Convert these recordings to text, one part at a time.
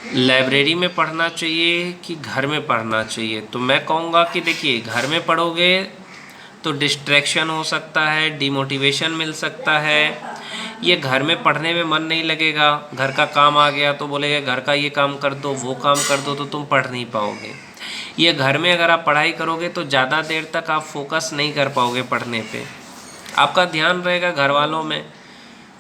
Library में पढ़ना चाहिए कि घर में पढ़ना चाहिए? तो मैं कहूँगा कि देखिए, घर में पढ़ोगे तो डिस्ट्रैक्शन हो सकता है, डिमोटिवेशन मिल सकता है। ये घर में पढ़ने में मन नहीं लगेगा, घर का काम आ गया तो बोलेगा घर का ये काम कर दो, वो काम कर दो, तो तुम पढ़ नहीं पाओगे। ये घर में अगर आप पढ़ाई करोगे तो ज़्यादा देर तक आप फोकस नहीं कर पाओगे पढ़ने पे। आपका ध्यान रहेगा घर वालों में,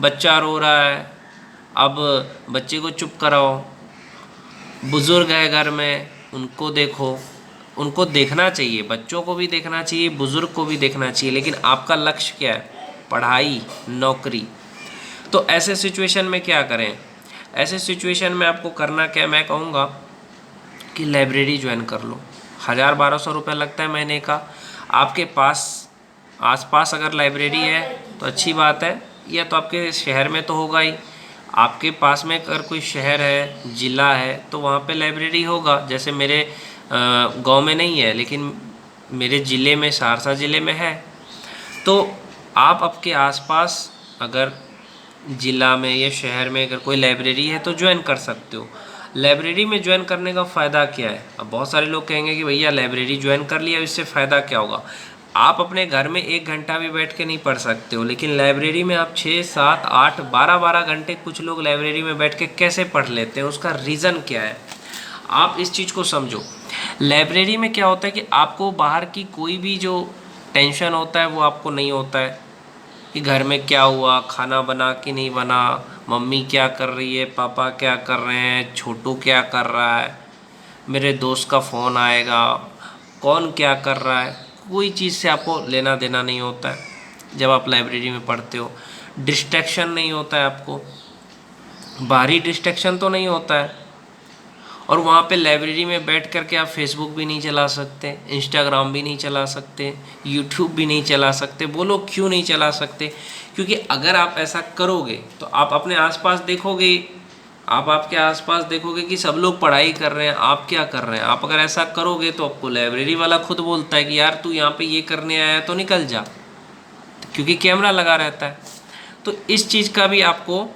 बच्चा रो रहा है, अब बच्चे को चुप कराओ, बुज़ुर्ग है घर में उनको देखो। उनको देखना चाहिए, बच्चों को भी देखना चाहिए, बुज़ुर्ग को भी देखना चाहिए, लेकिन आपका लक्ष्य क्या है? पढ़ाई, नौकरी। तो ऐसे सिचुएशन में क्या करें? ऐसे सिचुएशन में आपको करना क्या है, मैं कहूँगा कि लाइब्रेरी ज्वाइन कर लो। 1000-1200 रुपये लगता है महीने का। आपके पास आसपास अगर लाइब्रेरी है तो अच्छी बात है, या तो आपके शहर में तो होगा ही। आपके पास में अगर कोई शहर है, ज़िला है, तो वहाँ पे लाइब्रेरी होगा। जैसे मेरे गांव में नहीं है, लेकिन मेरे ज़िले में, सहरसा ज़िले में है। तो आप आपके आसपास अगर ज़िला में या शहर में अगर कोई लाइब्रेरी है तो ज्वाइन कर सकते हो। लाइब्रेरी में ज्वाइन करने का फ़ायदा क्या है? अब बहुत सारे लोग कहेंगे कि भैया लाइब्रेरी ज्वाइन कर लिया, इससे फ़ायदा क्या होगा? आप अपने घर में 1 घंटा भी बैठ के नहीं पढ़ सकते हो, लेकिन लाइब्रेरी में आप 6, 7, 8, 12 घंटे कुछ लोग लाइब्रेरी में बैठ के कैसे पढ़ लेते हैं? उसका रीज़न क्या है? आप इस चीज़ को समझो। लाइब्रेरी में क्या होता है कि आपको बाहर की कोई भी जो टेंशन होता है वो आपको नहीं होता है कि घर में क्या हुआ, खाना बना कि नहीं बना, मम्मी क्या कर रही है, पापा क्या कर रहे हैं, छोटू क्या कर रहा है, मेरे दोस्त का फ़ोन आएगा, कौन क्या कर रहा है। कोई चीज़ से आपको लेना देना नहीं होता है जब आप लाइब्रेरी में पढ़ते हो। डिस्ट्रैक्शन नहीं होता है आपको, बाहरी डिस्ट्रैक्शन तो नहीं होता है। और वहाँ पे लाइब्रेरी में बैठ कर के आप फेसबुक भी नहीं चला सकते, इंस्टाग्राम भी नहीं चला सकते, यूट्यूब भी नहीं चला सकते। बोलो क्यों नहीं चला सकते? क्योंकि अगर आप ऐसा करोगे तो आप अपने आसपास देखोगे, आप आपके आसपास देखोगे कि सब लोग पढ़ाई कर रहे हैं, आप क्या कर रहे हैं। आप अगर ऐसा करोगे तो आपको लाइब्रेरी वाला खुद बोलता है कि यार तू यहाँ पे ये करने आया तो निकल जा, क्योंकि कैमरा लगा रहता है। तो इस चीज़ का भी आपको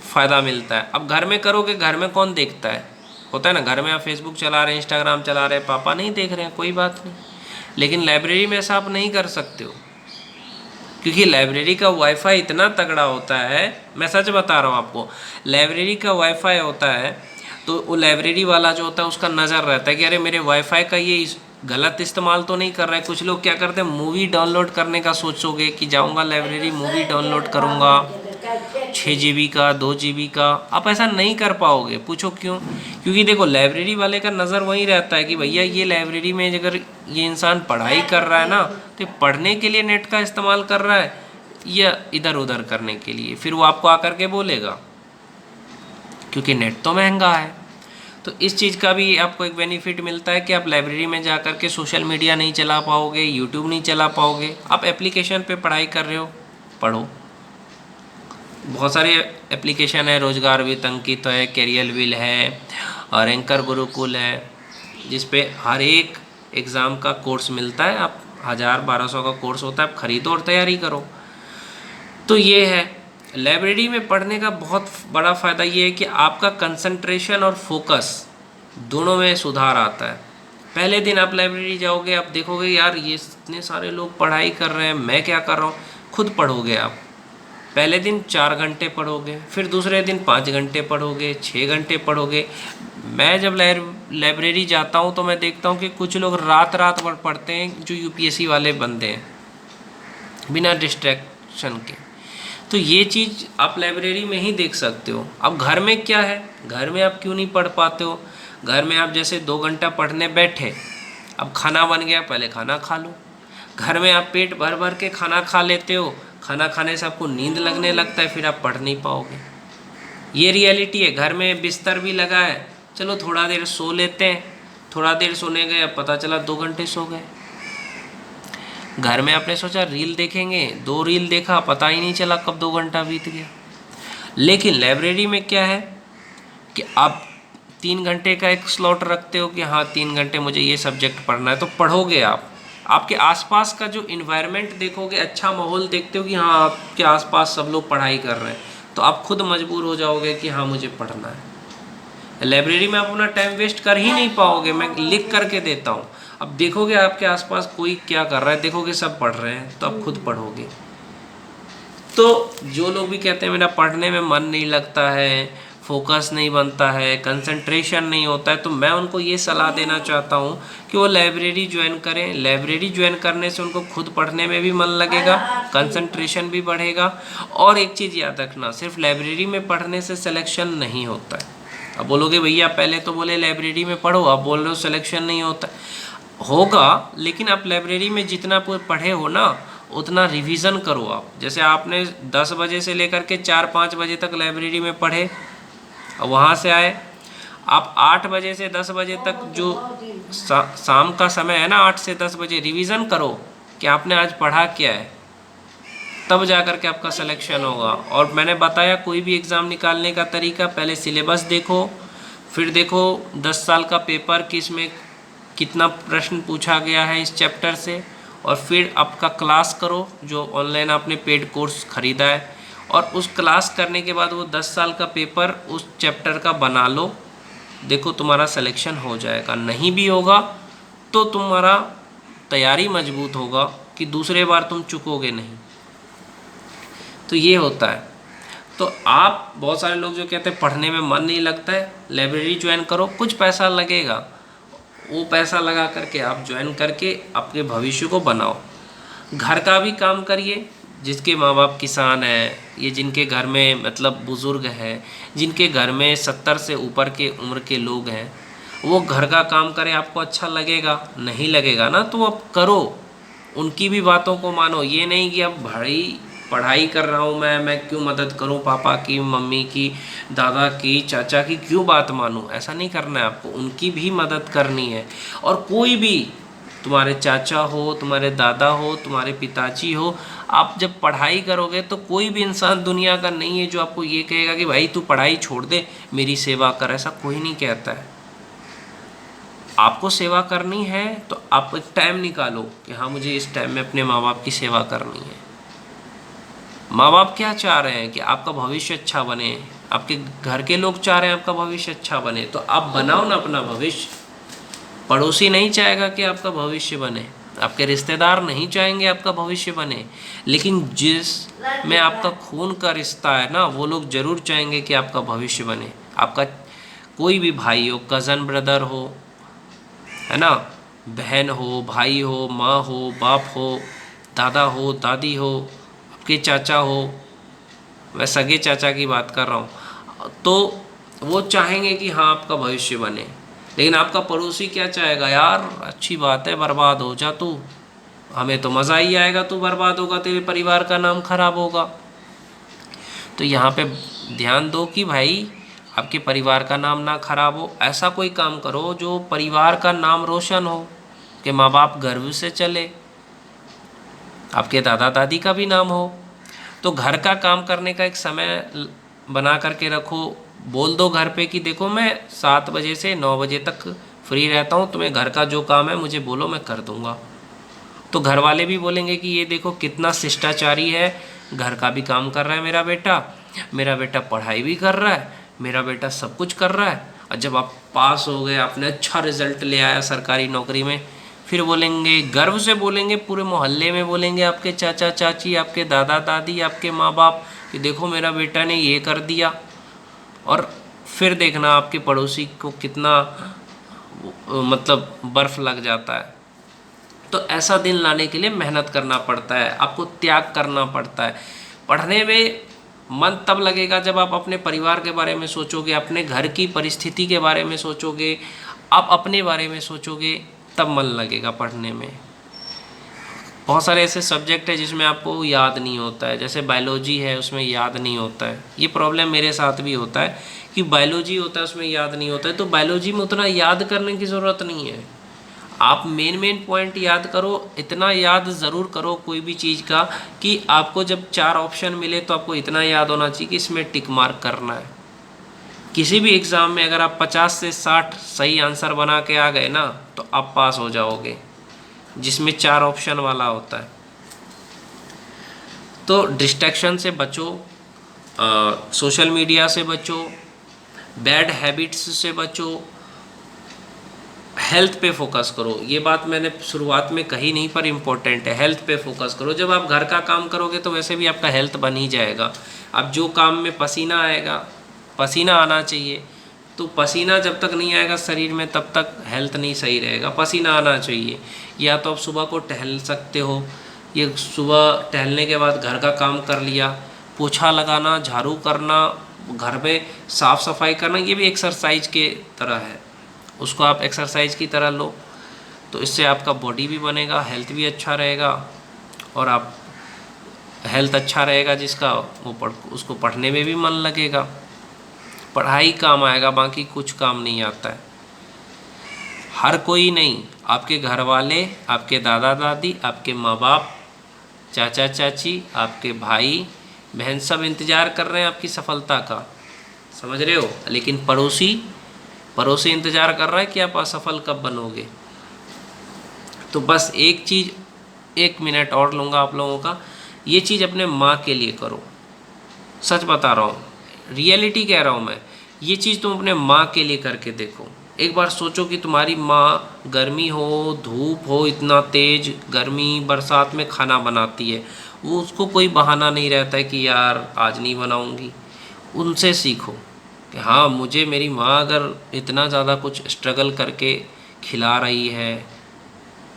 फ़ायदा मिलता है। अब घर में करोगे, घर में कौन देखता है? होता है ना, घर में आप फेसबुक चला रहे हैं, इंस्टाग्राम चला रहे हैं, पापा नहीं देख रहे हैं, कोई बात नहीं। लेकिन लाइब्रेरी में ऐसा आप नहीं कर सकते हो, क्योंकि लाइब्रेरी का वाईफाई इतना तगड़ा होता है। मैं सच बता रहा हूँ आपको, लाइब्रेरी का वाईफाई होता है तो वो लाइब्रेरी वाला जो होता है उसका नज़र रहता है कि अरे मेरे वाईफाई का ये गलत इस्तेमाल तो नहीं कर रहा है। कुछ लोग क्या करते हैं, मूवी डाउनलोड करने का सोचोगे कि जाऊँगा लाइब्रेरी, मूवी डाउनलोड करूँगा 6 GB का, 2 GB का। आप ऐसा नहीं कर पाओगे। पूछो क्यों? क्योंकि देखो, लाइब्रेरी वाले का नज़र वहीं रहता है कि भैया ये लाइब्रेरी में अगर ये इंसान पढ़ाई कर रहा है ना, तो पढ़ने के लिए नेट का इस्तेमाल कर रहा है या इधर उधर करने के लिए। फिर वो आपको आकर के बोलेगा, क्योंकि नेट तो महंगा है। तो इस चीज़ का भी आपको एक बेनिफिट मिलता है कि आप लाइब्रेरी में जा कर के सोशल मीडिया नहीं चला पाओगे, यूट्यूब नहीं चला पाओगे। आप एप्लीकेशन पे पढ़ाई कर रहे हो, पढ़ो। बहुत सारे एप्लीकेशन है, रोजगार विद अंकित है, कैरियर विल है, और एंकर गुरुकुल है, जिस पे हर एक एग्ज़ाम का कोर्स मिलता है। आप 1000-1200 का कोर्स होता है, आप खरीदो और तैयारी करो। तो ये है, लाइब्रेरी में पढ़ने का बहुत बड़ा फ़ायदा ये है कि आपका कंसंट्रेशन और फोकस दोनों में सुधार आता है। पहले दिन आप लाइब्रेरी जाओगे, आप देखोगे यार ये इतने सारे लोग पढ़ाई कर रहे हैं, मैं क्या कर रहा हूँ। खुद पढ़ोगे आप, पहले दिन 4 घंटे पढ़ोगे, फिर दूसरे दिन 5 घंटे पढ़ोगे, 6 घंटे पढ़ोगे। मैं जब लाइब्रेरी जाता हूँ तो मैं देखता हूँ कि कुछ लोग रात रात भर पढ़ते हैं, जो यूपीएससी वाले बंदे हैं, बिना डिस्ट्रैक्शन के। तो ये चीज़ आप लाइब्रेरी में ही देख सकते हो। अब घर में क्या है, घर में आप क्यों नहीं पढ़ पाते हो? घर में आप जैसे 2 घंटा पढ़ने बैठे, अब खाना बन गया, पहले खाना खा लो। घर में आप पेट भर भर के खाना खा लेते हो, खाना खाने से आपको नींद लगने लगता है, फिर आप पढ़ नहीं पाओगे। ये रियलिटी है। घर में बिस्तर भी लगा है, चलो थोड़ा देर सो लेते हैं, थोड़ा देर सोने गए, पता चला 2 घंटे सो गए। घर में आपने सोचा रील देखेंगे, 2 रील देखा, पता ही नहीं चला कब 2 घंटा बीत गया। लेकिन लाइब्रेरी में क्या है कि आप 3 घंटे का एक स्लॉट रखते हो कि हाँ 3 घंटे मुझे ये सब्जेक्ट पढ़ना है, तो पढ़ोगे आप। आपके आसपास का जो इन्वायरमेंट देखोगे, अच्छा माहौल देखते हो कि हाँ आपके आसपास सब लोग पढ़ाई कर रहे हैं, तो आप खुद मजबूर हो जाओगे कि हाँ मुझे पढ़ना है। लाइब्रेरी में आप अपना टाइम वेस्ट कर ही नहीं पाओगे, मैं लिख करके देता हूँ। अब देखोगे आपके आसपास कोई क्या कर रहा है, देखोगे सब पढ़ रहे हैं, तो आप खुद पढ़ोगे। तो जो लोग भी कहते हैं मेरा पढ़ने में मन नहीं लगता है, फोकस नहीं बनता है, कंसंट्रेशन नहीं होता है, तो मैं उनको ये सलाह देना चाहता हूँ कि वो लाइब्रेरी ज्वाइन करें। लाइब्रेरी ज्वाइन करने से उनको खुद पढ़ने में भी मन लगेगा, कंसंट्रेशन भी बढ़ेगा। और एक चीज़ याद रखना, सिर्फ लाइब्रेरी में पढ़ने से सिलेक्शन नहीं होता है। अब बोलोगे भैया पहले तो बोले लाइब्रेरी में पढ़ो, अब बोल रहे हो सिलेक्शन नहीं होता। होगा, लेकिन आप लाइब्रेरी में जितना पढ़े हो ना उतना रिवीजन करो आप। जैसे आपने 10 बजे से लेकर के 4-5 बजे तक लाइब्रेरी में पढ़े, वहाँ से आए, आप 8 बजे से 10 बजे तक जो शाम का समय है ना, 8 से 10 बजे रिवीजन करो कि आपने आज पढ़ा क्या है, तब जा कर के आपका सिलेक्शन होगा। और मैंने बताया कोई भी एग्ज़ाम निकालने का तरीका, पहले सिलेबस देखो, फिर देखो 10 साल का पेपर किस में कितना प्रश्न पूछा गया है इस चैप्टर से, और फिर आपका क्लास करो जो ऑनलाइन आपने पेड कोर्स ख़रीदा है, और उस क्लास करने के बाद वो 10 साल का पेपर उस चैप्टर का बना लो। देखो तुम्हारा सिलेक्शन हो जाएगा। नहीं भी होगा तो तुम्हारा तैयारी मजबूत होगा कि दूसरे बार तुम चुकोगे नहीं। तो ये होता है। तो आप, बहुत सारे लोग जो कहते हैं पढ़ने में मन नहीं लगता है, लाइब्रेरी ज्वाइन करो, कुछ पैसा लगेगा, वो पैसा लगा करके आप ज्वाइन करके अपने भविष्य को बनाओ। घर का भी काम करिए, जिसके माँ बाप किसान हैं, ये जिनके घर में मतलब बुज़ुर्ग हैं, जिनके घर में 70 से ऊपर के उम्र के लोग हैं, वो घर का काम करें, आपको अच्छा लगेगा? नहीं लगेगा ना, तो अब करो, उनकी भी बातों को मानो। ये नहीं कि अब भाई पढ़ाई कर रहा हूँ मैं क्यों मदद करूँ, पापा की, मम्मी की, दादा की, चाचा की क्यों बात मानूँ, ऐसा नहीं करना है आपको, उनकी भी मदद करनी है। और कोई भी, तुम्हारे चाचा हो, तुम्हारे दादा हो, तुम्हारे पिताजी हो, आप जब पढ़ाई करोगे तो कोई भी इंसान दुनिया का नहीं है जो आपको ये कहेगा कि भाई तू पढ़ाई छोड़ दे, मेरी सेवा कर, ऐसा कोई नहीं कहता है। आपको सेवा करनी है तो आप एक टाइम निकालो कि हाँ मुझे इस टाइम में अपने माँ बाप की सेवा करनी है। माँ बाप क्या चाह रहे हैं कि आपका भविष्य अच्छा बने, आपके घर के लोग चाह रहे हैं आपका भविष्य अच्छा बने, तो आप बनाओ ना अपना भविष्य। पड़ोसी नहीं चाहेगा कि आपका भविष्य बने, आपके रिश्तेदार नहीं चाहेंगे आपका भविष्य बने, लेकिन जिस में आपका खून का रिश्ता है ना, वो लोग ज़रूर चाहेंगे कि आपका भविष्य बने। आपका कोई भी भाई हो, कज़न ब्रदर हो, है ना, बहन हो, भाई हो, माँ हो, बाप हो, दादा हो, दादी हो, आपके चाचा हो, मैं सगे चाचा की बात कर रहा हूँ, तो वो चाहेंगे कि हाँ आपका भविष्य बने। लेकिन आपका पड़ोसी क्या चाहेगा, यार अच्छी बात है बर्बाद हो जा तू, हमें तो मज़ा ही आएगा, तू बर्बाद होगा, तेरे परिवार का नाम खराब होगा। तो यहाँ पे ध्यान दो कि भाई आपके परिवार का नाम ना खराब हो, ऐसा कोई काम करो जो परिवार का नाम रोशन हो, कि माँ बाप गर्व से चले, आपके दादा दादी का भी नाम हो। तो घर का काम करने का एक समय बना करके रखो, बोल दो घर पे कि देखो मैं 7 बजे से 9 बजे तक फ्री रहता हूँ, तुम्हें घर का जो काम है मुझे बोलो, मैं कर दूँगा। तो घर वाले भी बोलेंगे कि ये देखो कितना शिष्टाचारी है, घर का भी काम कर रहा है मेरा बेटा पढ़ाई भी कर रहा है, मेरा बेटा सब कुछ कर रहा है। और जब आप पास हो गए, आपने अच्छा रिजल्ट ले आया सरकारी नौकरी में, फिर बोलेंगे, गर्व से बोलेंगे, पूरे मोहल्ले में बोलेंगे आपके चाचा चाची, आपके दादा दादी, आपके माँ बाप कि देखो मेरा बेटा ने ये कर दिया। और फिर देखना आपके पड़ोसी को कितना मतलब बर्फ़ लग जाता है। तो ऐसा दिन लाने के लिए मेहनत करना पड़ता है, आपको त्याग करना पड़ता है। पढ़ने में मन तब लगेगा जब आप अपने परिवार के बारे में सोचोगे, अपने घर की परिस्थिति के बारे में सोचोगे, आप अपने बारे में सोचोगे, तब मन लगेगा पढ़ने में। बहुत सारे ऐसे सब्जेक्ट है जिसमें आपको याद नहीं होता है, जैसे बायोलॉजी है उसमें याद नहीं होता है। ये प्रॉब्लम मेरे साथ भी होता है कि बायोलॉजी होता है उसमें याद नहीं होता है। तो बायोलॉजी में उतना याद करने की ज़रूरत नहीं है, आप मेन पॉइंट याद करो। इतना याद ज़रूर करो कोई भी चीज़ का कि आपको जब 4 ऑप्शन मिले तो आपको इतना याद होना चाहिए कि इसमें टिक मार्क करना है। किसी भी एग्ज़ाम में अगर आप 50 से 60 सही आंसर बना के आ गए ना तो आप पास हो जाओगे, जिसमें 4 ऑप्शन वाला होता है। तो डिस्ट्रैक्शन से बचो, सोशल मीडिया से बचो, बैड हैबिट्स से बचो, हेल्थ पे फोकस करो। ये बात मैंने शुरुआत में कही नहीं पर इम्पोर्टेंट है, हेल्थ पे फोकस करो। जब आप घर का काम करोगे तो वैसे भी आपका हेल्थ बन ही जाएगा। अब जो काम में पसीना आएगा, पसीना आना चाहिए, तो पसीना जब तक नहीं आएगा शरीर में तब तक हेल्थ नहीं सही रहेगा। पसीना आना चाहिए। या तो आप सुबह को टहल सकते हो, ये सुबह टहलने के बाद घर का काम कर लिया, पोछा लगाना, झाड़ू करना, घर में साफ़ सफाई करना, ये भी एक्सरसाइज के तरह है, उसको आप एक्सरसाइज की तरह लो। तो इससे आपका बॉडी भी बनेगा, हेल्थ भी अच्छा रहेगा, और आप हेल्थ अच्छा रहेगा जिसका वो उसको पढ़ने में भी मन लगेगा। पढ़ाई काम आएगा, बाकी कुछ काम नहीं आता है। हर कोई नहीं, आपके घर वाले, आपके दादा दादी, आपके माँ बाप, चाचा चाची, आपके भाई बहन सब इंतज़ार कर रहे हैं आपकी सफलता का, समझ रहे हो। लेकिन पड़ोसी इंतज़ार कर रहा है कि आप असफल कब बनोगे। तो बस एक चीज़, 1 मिनट और लूँगा आप लोगों का, ये चीज़ अपने माँ के लिए करो। सच बता रहा हूँ, रियलिटी कह रहा हूँ मैं, ये चीज़ तुम अपने माँ के लिए करके देखो। एक बार सोचो कि तुम्हारी माँ गर्मी हो, धूप हो, इतना तेज़ गर्मी, बरसात में खाना बनाती है, वो उसको कोई बहाना नहीं रहता है कि यार आज नहीं बनाऊँगी। उनसे सीखो कि हाँ, मुझे मेरी माँ अगर इतना ज़्यादा कुछ स्ट्रगल करके खिला रही है,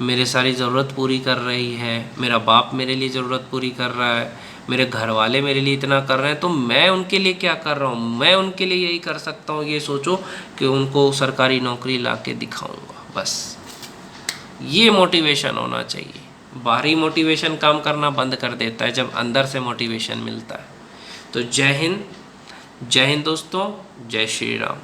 मेरे सारी ज़रूरत पूरी कर रही है, मेरा बाप मेरे लिए ज़रूरत पूरी कर रहा है, मेरे घर वाले मेरे लिए इतना कर रहे हैं, तो मैं उनके लिए क्या कर रहा हूँ, मैं उनके लिए यही कर सकता हूँ। ये सोचो कि उनको सरकारी नौकरी ला के दिखाऊँगा, बस ये मोटिवेशन होना चाहिए। बाहरी मोटिवेशन काम करना बंद कर देता है जब अंदर से मोटिवेशन मिलता है। तो जय हिंद दोस्तों, जय श्री राम।